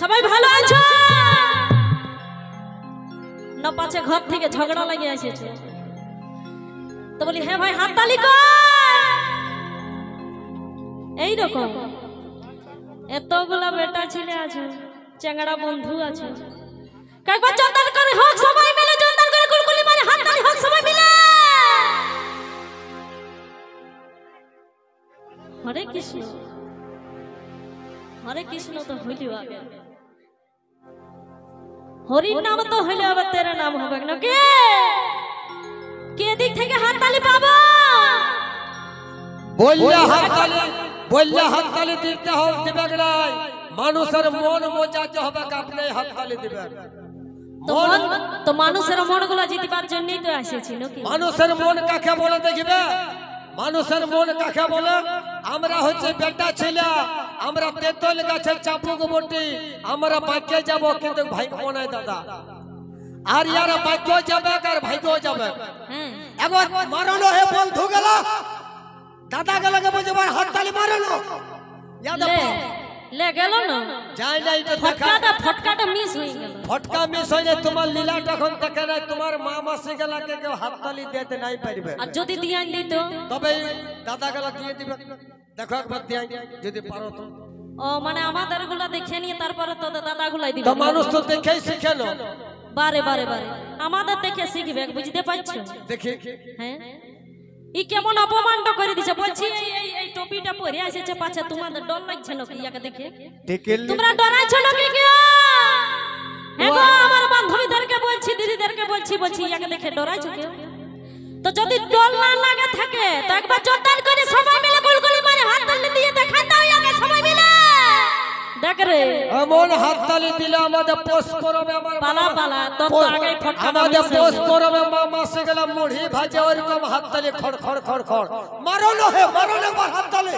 সবাই ভালো আছো না? পাছে ঘর থেকে ঝগড়া লাগিয়ে এসেছে তো বলি হ্যাঁ ভাই হাত তালি কর। এইরকম এতগুলা বেটা ছেলে আছে, চেংড়া বন্ধু আছে, একবার চন্দন করে হোক সবাই মিলে, চন্দন করে কুলকুলি মারে হাত তালি হোক সবাই মিলে। হরে কৃষ্ণ হরে কৃষ্ণ তো হইলি আগে, হরির নাম তো হইলে আবার তেরা নাম হবে না। কে দিক থেকে হাত তালি পাবো? বললে হাত তালি দিতে হবে, দিবে নাই মানুষের মন মোজাতে হবে, আপনি হাত তালি দিবেন। তো মানুষের মন গুলা জিতবার জন্যই তো এসেছি নাকি? মানুষের মন কাকে বলে দেখবে, মানুষের মন কাকে বলে? আমরা হচ্ছে বেটা ছেলে, আমরা তেতল গাছের চাপুক বটি, আমরা বাক্যে যাব কিন্তু ভাগ্য নাই দাদা। আর ইয়ারা বাক্য যাবে আর ভাগ্য যাবে। একবার মারানো হে বন্ধু গেল, দাদা গেলকে বলছে হাত তালি মারানো, ले गेलो ना যাই না, এটা फटकाटा मिस হই গেল। ফটকা মিস হই না, তোমার লীলাটা এখন দেখে নাই, তোমার মা মাসি গেলাকে কেউ হাত তালি দিতে নাই পারবে। আর যদি দিয়ান দিত তবে দাদা গেলা দিয়ে দিবে। দেখো একবার দিয়াই যদি পারো তো। ও মানে আমাদের গুলা দেখে নিয়ে তারপরে তো দাদা গুলাই দিবে। তো মানুষ তো দেখেই শিখে না, বারে বারে আমাদের দেখে শিখবে, বুঝতে পারছো? দেখি হ্যাঁ ই কেমন অপমানটা করে দিছে, বলছি এই টপিটা পরে এসেছে পাছে, তোমাদের ডর লাগছে নাকি ইয়াকে দেখে? তোমরা ডরাইছো নাকি? হ্যাঁ গো আমার বান্ধবীদেরকে বলছি, দিদিদেরকে বলছি ইয়াকে দেখে ডরাইছো কেউ? তো যদি ডর না লাগে থাকে তো একবার জোরদার করে সবাই মিলে কুলকুলি মারে হাত তালি দিয়ে দেখান দাও ইয়াকে সবাই মিলে। দেখ রে এমন হাত তালি দিলে আমাদের পোষ করবে, আমার পালা তো আগে ফটকা আমাদের পোষ করবে, মা মাসে গেল মুড়ি ভাজে ওরকম হাত তালি খড় খড় খড় খড় মারনো হে, মারনো একবার হাত তালি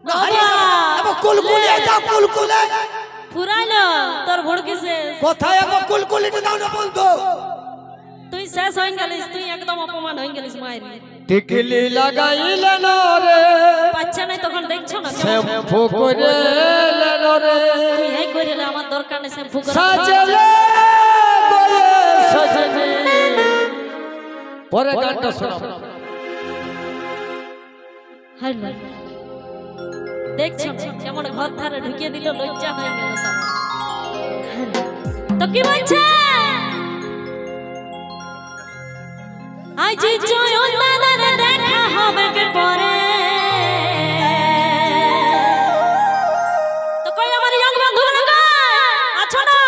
না হারিয়ে যাবে। কুলকুলি দাও, কুলকুলি পুরাইলো তোর ভড়কি শেষ। কোথায় একবার কুলকুলিটা দাও না বন্ধু। তুই শেষ হয়ে গেলিস, তুই একদম অপমান হয়ে গেলিস মায়ের। টিকলি লাগাইলে না রে, বাচ্চা নাই তখন দেখছো না শ্যাম্পু করিলে না রে, তুই এই করিলে আমার দরকার নেই শ্যাম্পু করা। সাজলে গয়ে সজনে। পরে গানটা শোনাও। হ্যালো দেখছো কেমন ঘর ধারে ঢুকিয়ে দিল, লজ্জা হয়ে গেল সব। তো কি বলছে? আজ জয়ন দাদার দেখা হবে কে পরে, তো কই আমার ইয়ং বন্ধু না আছো না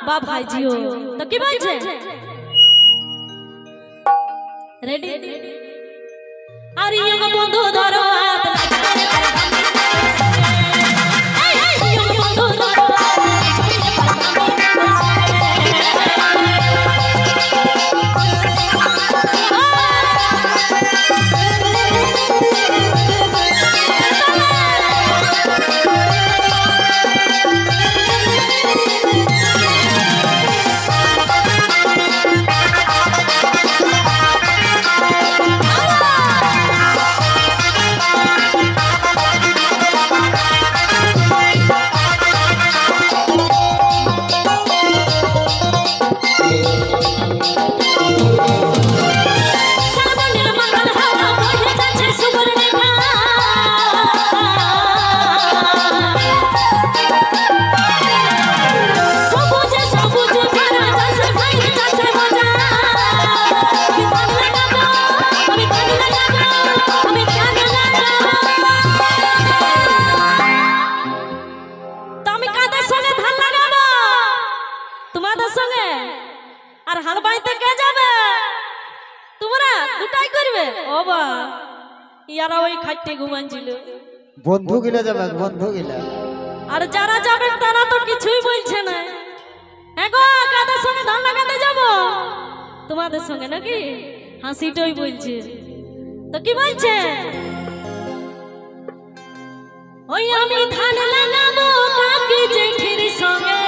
বা ভাইজিও? তো কি বলছে? রেডি? আর ইয়ং বন্ধু ধরো হাত আর হাল বাইতে কে যাবে? তোমরা দুটাই করবে? ও বা ইয়ারা ওই খাটতে ঘুমানছিল। বন্ধু গিলা যাবে, বন্ধু গিলা। আর যারা যাবে তারা তো কিছুই বলছে না। হ্যাঁ গো, কাদের সঙ্গে ধান লাগাতে যাব? তোমাদের সঙ্গে নাকি? হাসিটাই বলছে। তো কি বলছে? ওই আমি ধান লাগাবো কাকি জেঠির সঙ্গে,